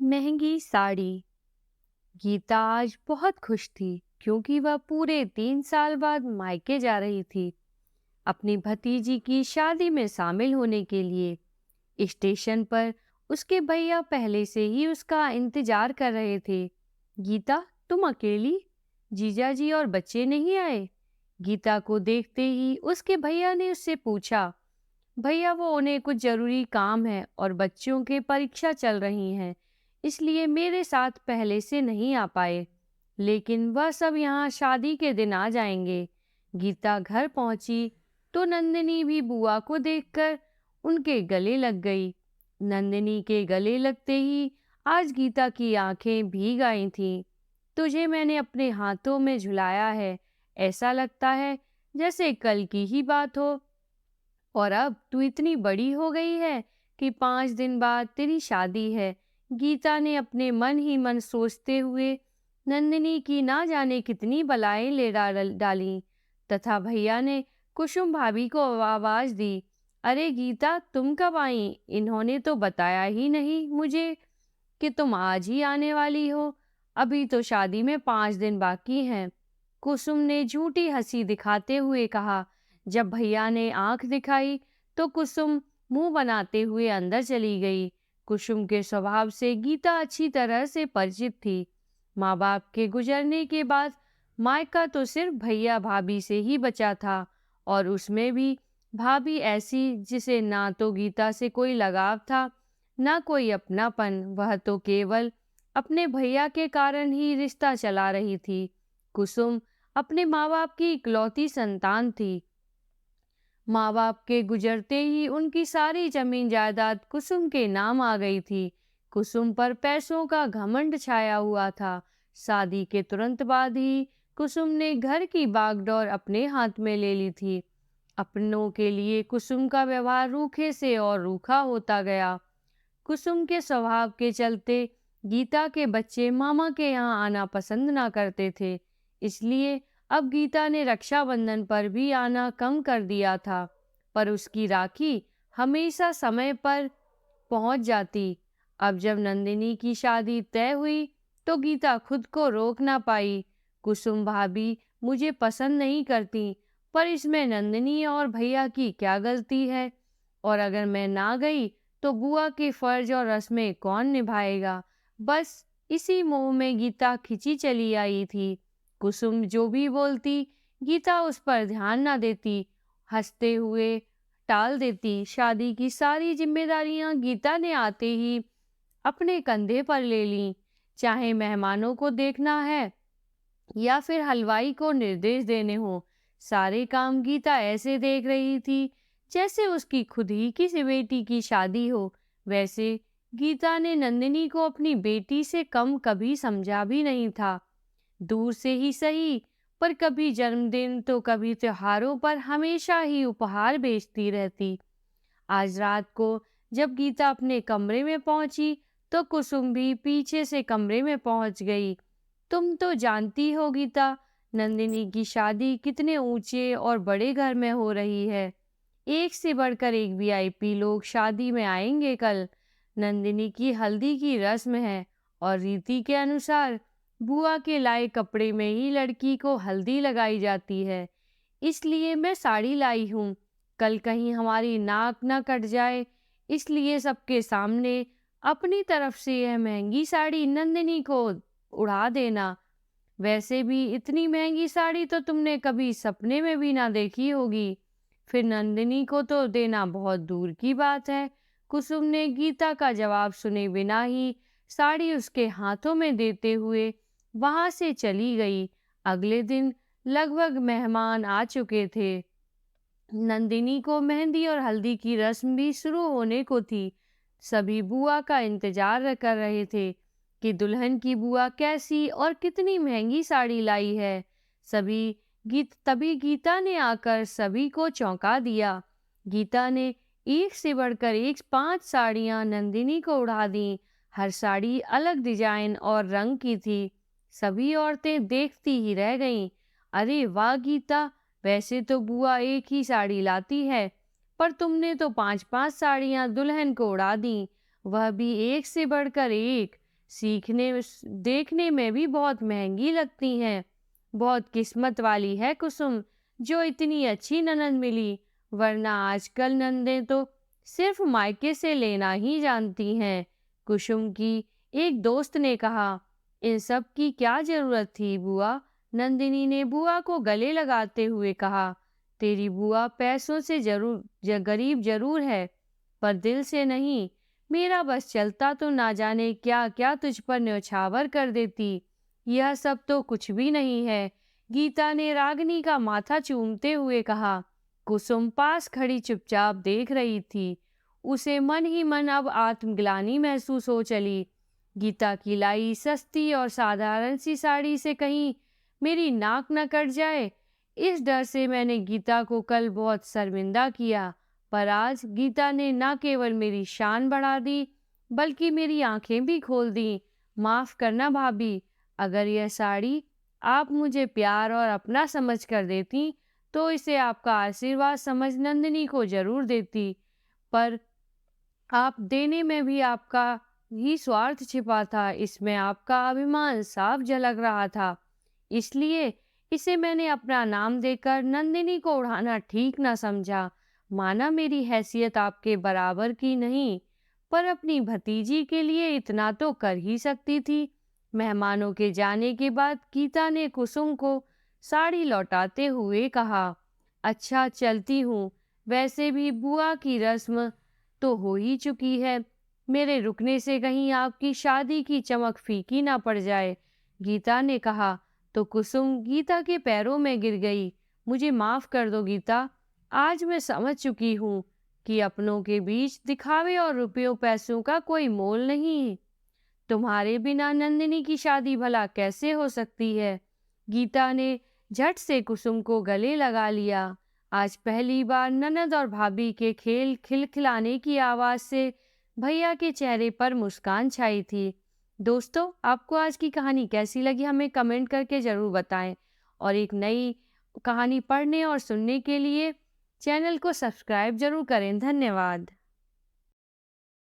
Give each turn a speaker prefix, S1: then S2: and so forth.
S1: महंगी साड़ी। गीता आज बहुत खुश थी क्योंकि वह पूरे 3 साल बाद मायके जा रही थी अपनी भतीजी की शादी में शामिल होने के लिए। स्टेशन पर उसके भैया पहले से ही उसका इंतजार कर रहे थे। गीता, तुम अकेली? जीजाजी और बच्चे नहीं आए? गीता को देखते ही उसके भैया ने उससे पूछा। भैया, वो उन्हें कुछ जरूरी काम है और बच्चों के परीक्षा चल रही हैं, इसलिए मेरे साथ पहले से नहीं आ पाए, लेकिन वह सब यहाँ शादी के दिन आ जाएंगे। गीता घर पहुंची तो नंदिनी भी बुआ को देखकर उनके गले लग गई। नंदिनी के गले लगते ही आज गीता की आंखें भीग आई थीं। तुझे मैंने अपने हाथों में झुलाया है, ऐसा लगता है जैसे कल की ही बात हो। और अब तू इतनी बड़ी हो गई है कि 5 दिन बाद तेरी शादी है। गीता ने अपने मन ही मन सोचते हुए नंदिनी की ना जाने कितनी बलाएं ले डाली तथा भैया ने कुसुम भाभी को आवाज दी। अरे गीता, तुम कब आई? इन्होंने तो बताया ही नहीं मुझे कि तुम आज ही आने वाली हो। अभी तो शादी में 5 दिन बाकी हैं। कुसुम ने झूठी हंसी दिखाते हुए कहा। जब भैया ने आंख दिखाई तो कुसुम मुंह बनाते हुए अंदर चली गई। कुसुम के स्वभाव से गीता अच्छी तरह से परिचित थी। माँ बाप के गुजरने के बाद मायका तो सिर्फ भैया भाभी से ही बचा था, और उसमें भी भाभी ऐसी जिसे ना तो गीता से कोई लगाव था ना कोई अपनापन। वह तो केवल अपने भैया के कारण ही रिश्ता चला रही थी। कुसुम अपने माँ बाप की इकलौती संतान थी। माँ बाप के गुजरते ही उनकी सारी जमीन जायदाद कुसुम के नाम आ गई थी। कुसुम पर पैसों का घमंड छाया हुआ था। शादी के तुरंत बाद ही कुसुम ने घर की बागडोर अपने हाथ में ले ली थी। अपनों के लिए कुसुम का व्यवहार रूखे से और रूखा होता गया। कुसुम के स्वभाव के चलते गीता के बच्चे मामा के यहाँ आना पसंद ना करते थे, इसलिए अब गीता ने रक्षाबंधन पर भी आना कम कर दिया था। पर उसकी राखी हमेशा समय पर पहुंच जाती। अब जब नंदिनी की शादी तय हुई तो गीता खुद को रोक ना पाई। कुसुम भाभी मुझे पसंद नहीं करती, पर इसमें नंदिनी और भैया की क्या गलती है? और अगर मैं ना गई तो बुआ के फर्ज और रस्में कौन निभाएगा? बस इसी मोह में गीता खिंची चली आई थी। कुसुम जो भी बोलती गीता उस पर ध्यान ना देती, हंसते हुए टाल देती। शादी की सारी जिम्मेदारियां गीता ने आते ही अपने कंधे पर ले लीं। चाहे मेहमानों को देखना है या फिर हलवाई को निर्देश देने हो, सारे काम गीता ऐसे देख रही थी जैसे उसकी खुद ही किसी बेटी की शादी हो। वैसे गीता ने नंदिनी को अपनी बेटी से कम कभी समझा भी नहीं था। दूर से ही सही, पर कभी जन्मदिन तो कभी त्योहारों पर हमेशा ही उपहार भेजती रहती। आज रात को जब गीता अपने कमरे में पहुंची तो कुसुम भी पीछे से कमरे में पहुंच गई। तुम तो जानती हो गीता, नंदिनी की शादी कितने ऊंचे और बड़े घर में हो रही है। एक से बढ़कर एक वीआईपी लोग शादी में आएंगे कल। नंदिनी की हल्दी की रस्म है और रीति के अनुसार बुआ के लाए कपड़े में ही लड़की को हल्दी लगाई जाती है। इसलिए मैं साड़ी लाई हूँ। कल कहीं हमारी नाक न कट जाए, इसलिए सबके सामने अपनी तरफ से यह महंगी साड़ी नंदिनी को उड़ा देना। वैसे भी इतनी महंगी साड़ी तो तुमने कभी सपने में भी ना देखी होगी, फिर नंदिनी को तो देना बहुत दूर की बात है। कुसुम ने गीता का जवाब सुने बिना ही साड़ी उसके हाथों में देते हुए वहां से चली गई। अगले दिन लगभग मेहमान आ चुके थे। नंदिनी को मेहंदी और हल्दी की रस्म भी शुरू होने को थी। सभी बुआ का इंतजार कर रहे थे कि दुल्हन की बुआ कैसी और कितनी महंगी साड़ी लाई है। तभी गीता ने आकर सभी को चौंका दिया। गीता ने एक से बढ़कर एक 5 साड़ियां नंदिनी को उड़ा दी। हर साड़ी अलग डिजाइन और रंग की थी। सभी औरतें देखती ही रह गईं। अरे वाह गीता, वैसे तो बुआ एक ही साड़ी लाती है, पर तुमने तो 5-5 साड़ियां दुल्हन को उड़ा दी, वह भी एक से बढ़कर एक। देखने में भी बहुत महंगी लगती हैं। बहुत किस्मत वाली है कुसुम, जो इतनी अच्छी ननद मिली, वरना आजकल नंदें तो सिर्फ मायके से लेना ही जानती हैं। कुसुम की एक दोस्त ने कहा, इन सब की क्या जरूरत थी बुआ? नंदिनी ने बुआ को गले लगाते हुए कहा, तेरी बुआ पैसों से गरीब जरूर है, पर दिल से नहीं। मेरा बस चलता तो ना जाने क्या क्या तुझ पर न्यौछावर कर देती। यह सब तो कुछ भी नहीं है। गीता ने रागिनी का माथा चूमते हुए कहा। कुसुम पास खड़ी चुपचाप देख रही थी। उसे मन ही मन अब आत्मग्लानि महसूस हो चली। गीता की लाई सस्ती और साधारण सी साड़ी से कहीं मेरी नाक न कट जाए, इस डर से मैंने गीता को कल बहुत शर्मिंदा किया। पर आज गीता ने न केवल मेरी शान बढ़ा दी, बल्कि मेरी आंखें भी खोल दी। माफ करना भाभी, अगर यह साड़ी आप मुझे प्यार और अपना समझ कर देती, तो इसे आपका आशीर्वाद समझ नंदिनी को जरूर देती। पर आप देने में भी आपका ही स्वार्थ छिपा था, इसमें आपका अभिमान साफ झलक रहा था। इसलिए इसे मैंने अपना नाम देकर नंदिनी को उड़ाना ठीक न समझा। माना मेरी हैसियत आपके बराबर की नहीं, पर अपनी भतीजी के लिए इतना तो कर ही सकती थी। मेहमानों के जाने के बाद गीता ने कुसुम को साड़ी लौटाते हुए कहा, अच्छा चलती हूँ, वैसे भी बुआ की रस्म तो हो ही चुकी है। मेरे रुकने से कहीं आपकी शादी की चमक फीकी ना पड़ जाए। गीता ने कहा तो कुसुम गीता के पैरों में गिर गई। मुझे माफ कर दो गीता, आज मैं समझ चुकी हूँ कि अपनों के बीच दिखावे और रुपयों पैसों का कोई मोल नहीं। तुम्हारे बिना नंदिनी की शादी भला कैसे हो सकती है? गीता ने झट से कुसुम को गले लगा लिया। आज पहली बार ननद और भाभी के खेल खिलखिलाने की आवाज से भैया के चेहरे पर मुस्कान छाई थी। दोस्तों, आपको आज की कहानी कैसी लगी हमें कमेंट करके ज़रूर बताएं, और एक नई कहानी पढ़ने और सुनने के लिए चैनल को सब्सक्राइब जरूर करें। धन्यवाद।